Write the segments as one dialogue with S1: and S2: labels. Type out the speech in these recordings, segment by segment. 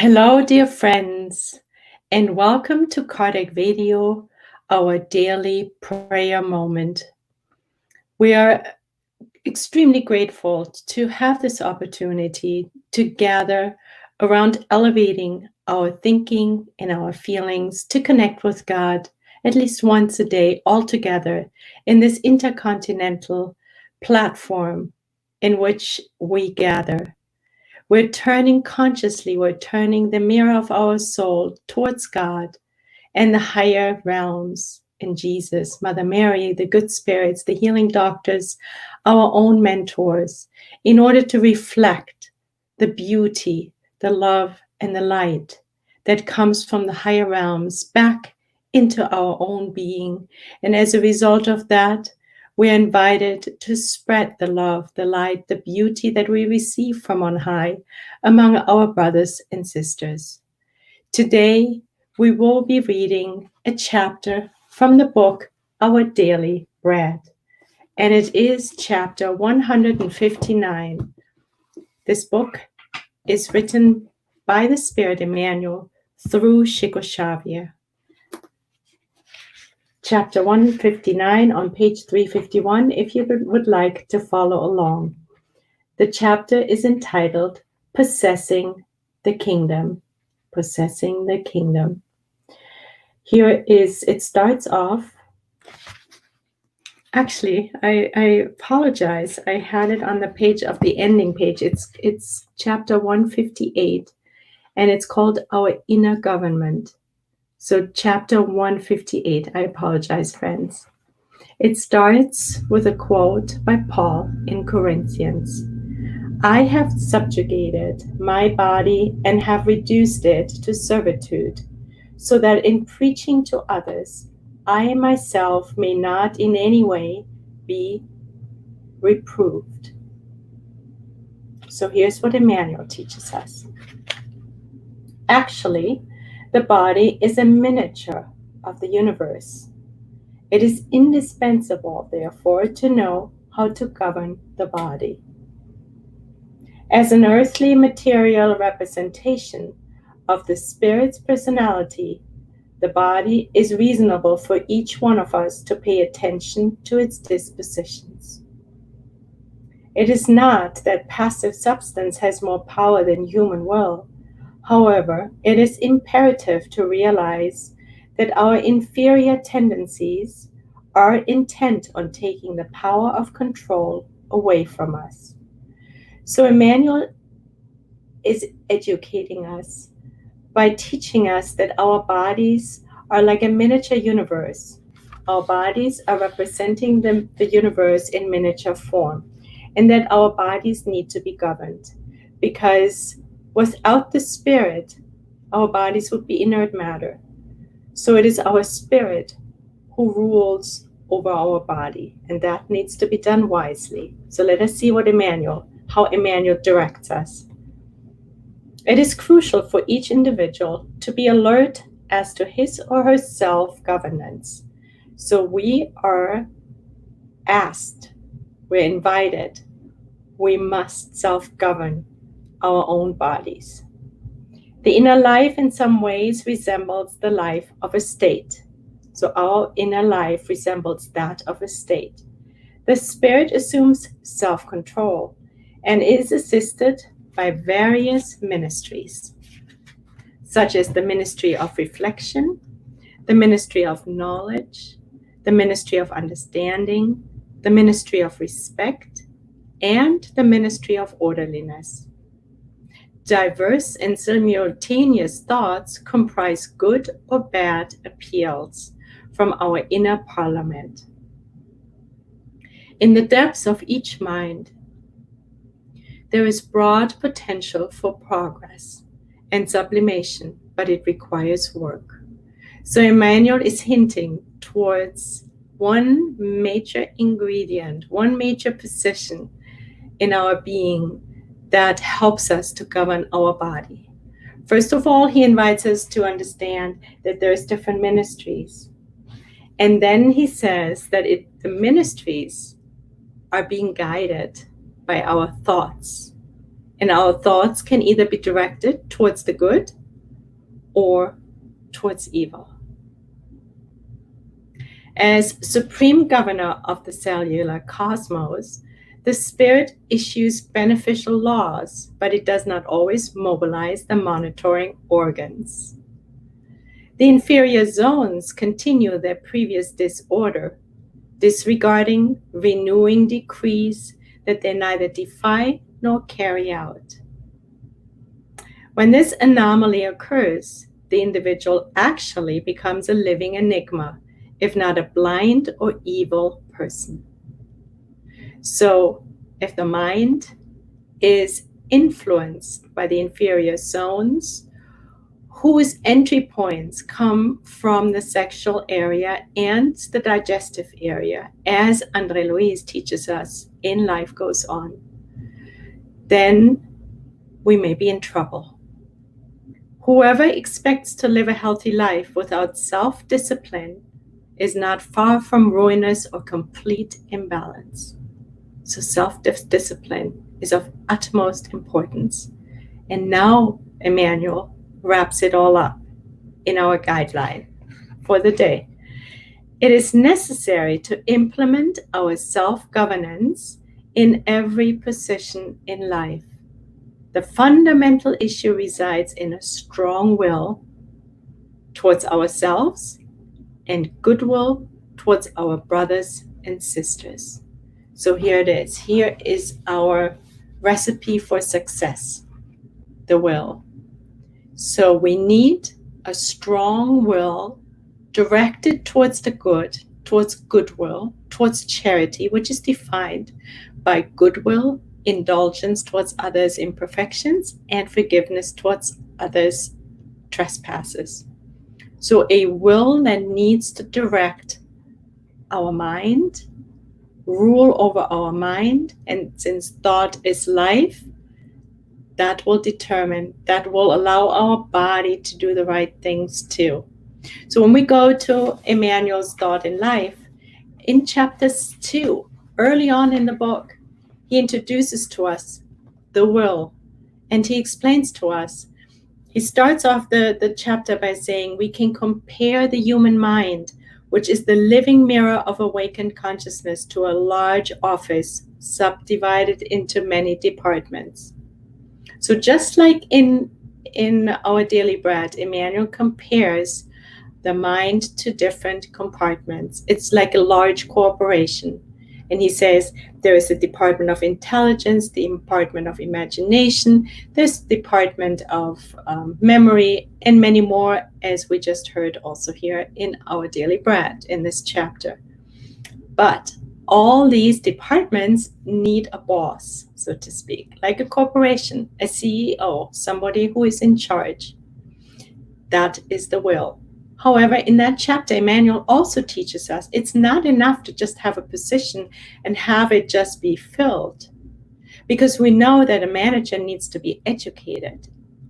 S1: Hello, dear friends, and welcome to Kardec Radio, our daily prayer moment. We are extremely grateful to have this opportunity to gather around elevating our thinking and our feelings to connect with God at least once a day, all together in this intercontinental platform in which we gather. We're turning consciously, we're turning the mirror of our soul towards God and the higher realms in Jesus, Mother Mary, the good spirits, the healing doctors, our own mentors, in order to reflect the beauty, the love, and the light that comes from the higher realms back into our own being. And as a result of that, we're invited to spread the love, the light, the beauty that we receive from on high among our brothers and sisters. Today, we will be reading a chapter from the book Our Daily Bread, and it is chapter 159. This book is written by the Spirit Emmanuel through Chico Xavier. Chapter 159 on page 351, if you would like to follow along. The chapter is entitled Possessing the Kingdom. Possessing the Kingdom. It starts off. Actually, I apologize. I had it on the page of the ending page. It's chapter 158, and it's called Our Inner Government. So chapter 158, I apologize, friends. It starts with a quote by Paul in Corinthians. I have subjugated my body and have reduced it to servitude, so that in preaching to others, I myself may not in any way be reproved. So here's what Emmanuel teaches us. Actually, the body is a miniature of the universe. It is indispensable, therefore, to know how to govern the body. As an earthly material representation of the Spirit's personality, the body is reasonable for each one of us to pay attention to its dispositions. It is not that passive substance has more power than human will. However, it is imperative to realize that our inferior tendencies are intent on taking the power of control away from us. So Emmanuel is educating us by teaching us that our bodies are like a miniature universe. Our bodies are representing the universe in miniature form, and that our bodies need to be governed, because without the Spirit, our bodies would be inert matter. So it is our spirit who rules over our body, and that needs to be done wisely. So let us see how Emmanuel directs us. It is crucial for each individual to be alert as to his or her self-governance. So we are asked, we're invited, we must self-govern our own bodies. The inner life in some ways resembles the life of a state. So our inner life resembles that of a state. The spirit assumes self-control and is assisted by various ministries, such as the ministry of reflection, the ministry of knowledge, the ministry of understanding, the ministry of respect, and the ministry of orderliness. Diverse and simultaneous thoughts comprise good or bad appeals from our inner parliament. In the depths of each mind, there is broad potential for progress and sublimation, but it requires work. So Emmanuel is hinting towards one major ingredient, one major position in our being that helps us to govern our body. First of all, he invites us to understand that there's different ministries. And then he says that the ministries are being guided by our thoughts And our thoughts can either be directed towards the good or towards evil. As supreme governor of the cellular cosmos, the spirit issues beneficial laws, but it does not always mobilize the monitoring organs. The inferior zones continue their previous disorder, disregarding renewing decrees that they neither defy nor carry out. When this anomaly occurs, the individual actually becomes a living enigma, if not a blind or evil person. So, if the mind is influenced by the inferior zones, whose entry points come from the sexual area and the digestive area, as André Louise teaches us in Life Goes On, then we may be in trouble. Whoever expects to live a healthy life without self-discipline is not far from ruinous or complete imbalance. So self-discipline is of utmost importance. And now Emmanuel wraps it all up in our guideline for the day. It is necessary to implement our self-governance in every position in life. The fundamental issue resides in a strong will towards ourselves and goodwill towards our brothers and sisters. So here it is. Here is our recipe for success, the will. So we need a strong will directed towards the good, towards goodwill, towards charity, which is defined by goodwill, indulgence towards others' imperfections, and forgiveness towards others' trespasses. So a will that needs to direct our mind, rule over our mind, and since thought is life, that will determine, that will allow our body to do the right things too. So when we go to Emmanuel's Thought in Life, in chapter 2, early on in the book, he introduces to us the will, and he explains to us. He starts off the chapter by saying we can compare the human mind, which is the living mirror of awakened consciousness, to a large office subdivided into many departments. So just like in our daily bread, Emmanuel compares the mind to different compartments. It's like a large corporation. And he says there is a department of intelligence, the department of imagination, there's the department of memory, and many more, as we just heard also here in our daily bread in this chapter. But all these departments need a boss, so to speak, like a corporation, a CEO, somebody who is in charge. That is the will. However, in that chapter, Emmanuel also teaches us it's not enough to just have a position and have it just be filled. Because we know that a manager needs to be educated.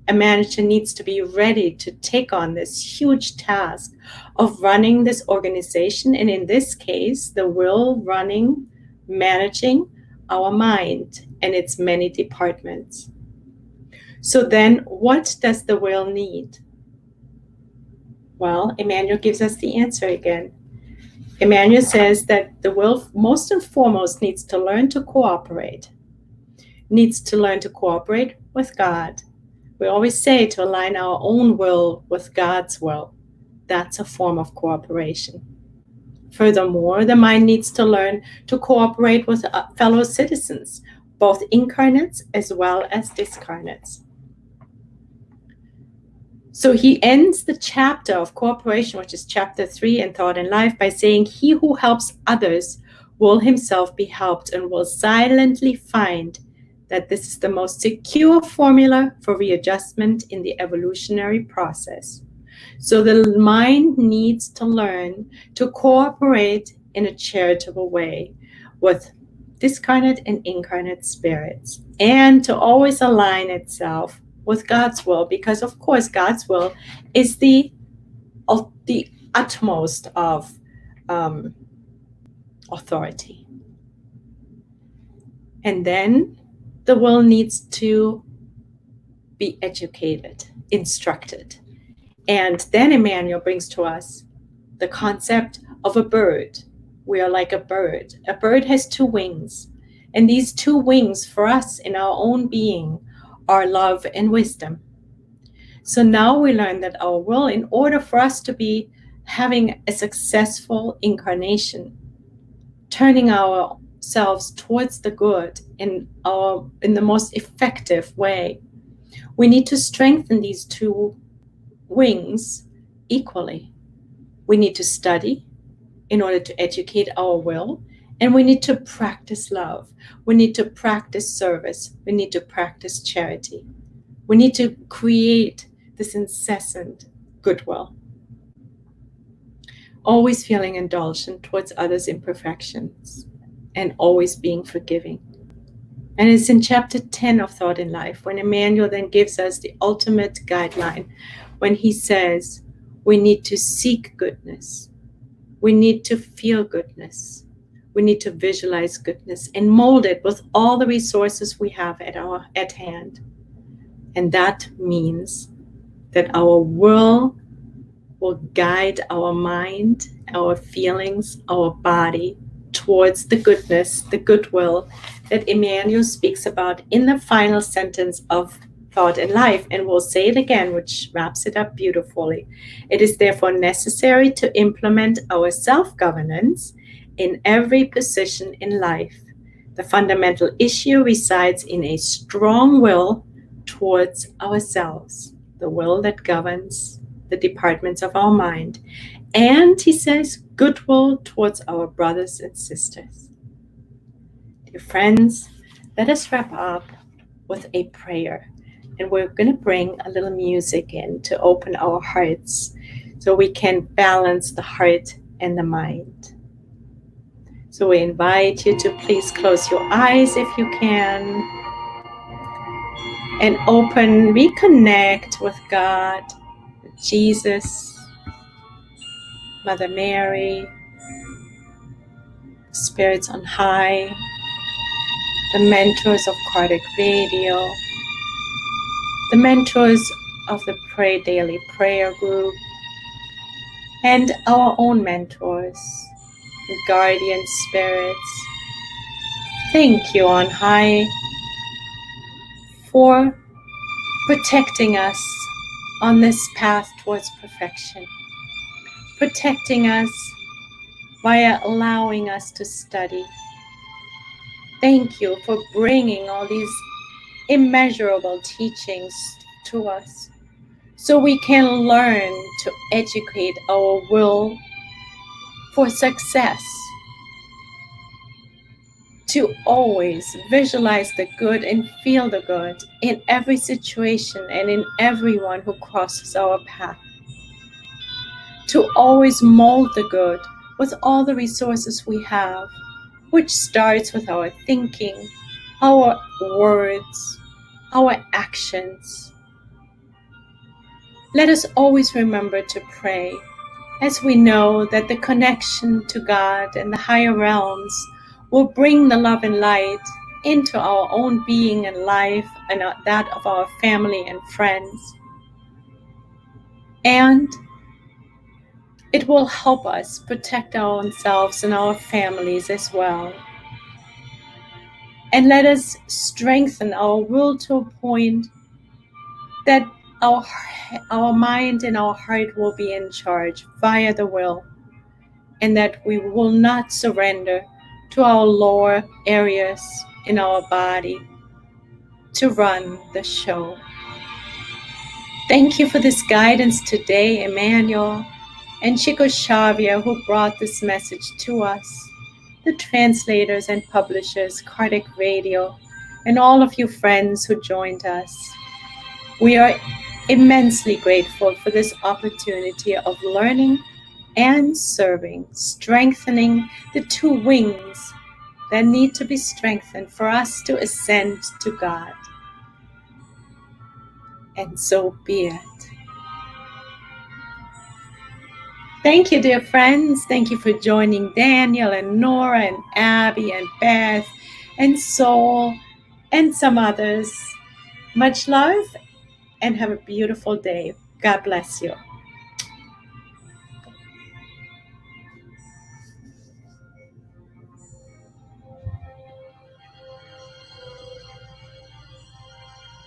S1: A manager needs to be ready to take on this huge task of running this organization, and in this case, the will running, managing our mind and its many departments. So then, what does the will need? Well, Emmanuel gives us the answer again. Emmanuel says that the will, most and foremost, needs to learn to cooperate. Needs to learn to cooperate with God. We always say to align our own will with God's will. That's a form of cooperation. Furthermore, the mind needs to learn to cooperate with fellow citizens, both incarnates as well as discarnates. So he ends the chapter of cooperation, which is chapter 3 in Thought and Life, by saying, he who helps others will himself be helped and will silently find that this is the most secure formula for readjustment in the evolutionary process. So the mind needs to learn to cooperate in a charitable way with discarnate and incarnate spirits, and to always align itself with God's will, because of course God's will is the utmost of authority. And then the will needs to be educated, instructed. And then Emmanuel brings to us the concept of a bird. We are like a bird. A bird has two wings. And these two wings for us in our own being are love and wisdom. So now we learn that our will, in order for us to be having a successful incarnation, turning ourselves towards the good in the most effective way, we need to strengthen these two wings equally. We need to study in order to educate our will, and we need to practice love. We need to practice service. We need to practice charity. We need to create this incessant goodwill, always feeling indulgent towards others' imperfections, and always being forgiving. And it's in chapter 10 of Thought in Life when Emmanuel then gives us the ultimate guideline when he says we need to seek goodness. We need to feel goodness. We need to visualize goodness and mold it with all the resources we have at hand. And that means that our will guide our mind, our feelings, our body towards the goodness, the goodwill that Emmanuel speaks about in the final sentence of Thought in Life. And we'll say it again, which wraps it up beautifully. It is therefore necessary to implement our self-governance in every position in life. The fundamental issue resides in a strong will towards ourselves, the will that governs the departments of our mind. And he says, goodwill towards our brothers and sisters. Dear friends, let us wrap up with a prayer. And we're going to bring a little music in to open our hearts so we can balance the heart and the mind. So we invite you to please close your eyes if you can, and reconnect with God, with Jesus, Mother Mary, spirits on high, the mentors of Kardec Radio, the mentors of the Pray Daily Prayer Group, and our own mentors, the guardian spirits. Thank you on high for protecting us on this path towards perfection, protecting us via allowing us to study. Thank you for bringing all these immeasurable teachings to us so we can learn to educate our will for success, to always visualize the good and feel the good in every situation and in everyone who crosses our path, to always mold the good with all the resources we have, which starts with our thinking, our words, our actions. Let us always remember to pray, as we know that the connection to God and the higher realms will bring the love and light into our own being and life and that of our family and friends. And it will help us protect our own selves and our families as well. And let us strengthen our will to a point that our mind and our heart will be in charge via the will, and that we will not surrender to our lower areas in our body to run the show. Thank you for this guidance today, Emmanuel and Chico Xavier, who brought this message to us, the translators and publishers, Kardec Radio, and all of you friends who joined us. We are immensely grateful for this opportunity of learning and serving, strengthening the two wings that need to be strengthened for us to ascend to God. And so be it. Thank you, dear friends. Thank you for joining Daniel and Nora and Abby and Beth and Soul and some others. Much love and have a beautiful day. God bless you.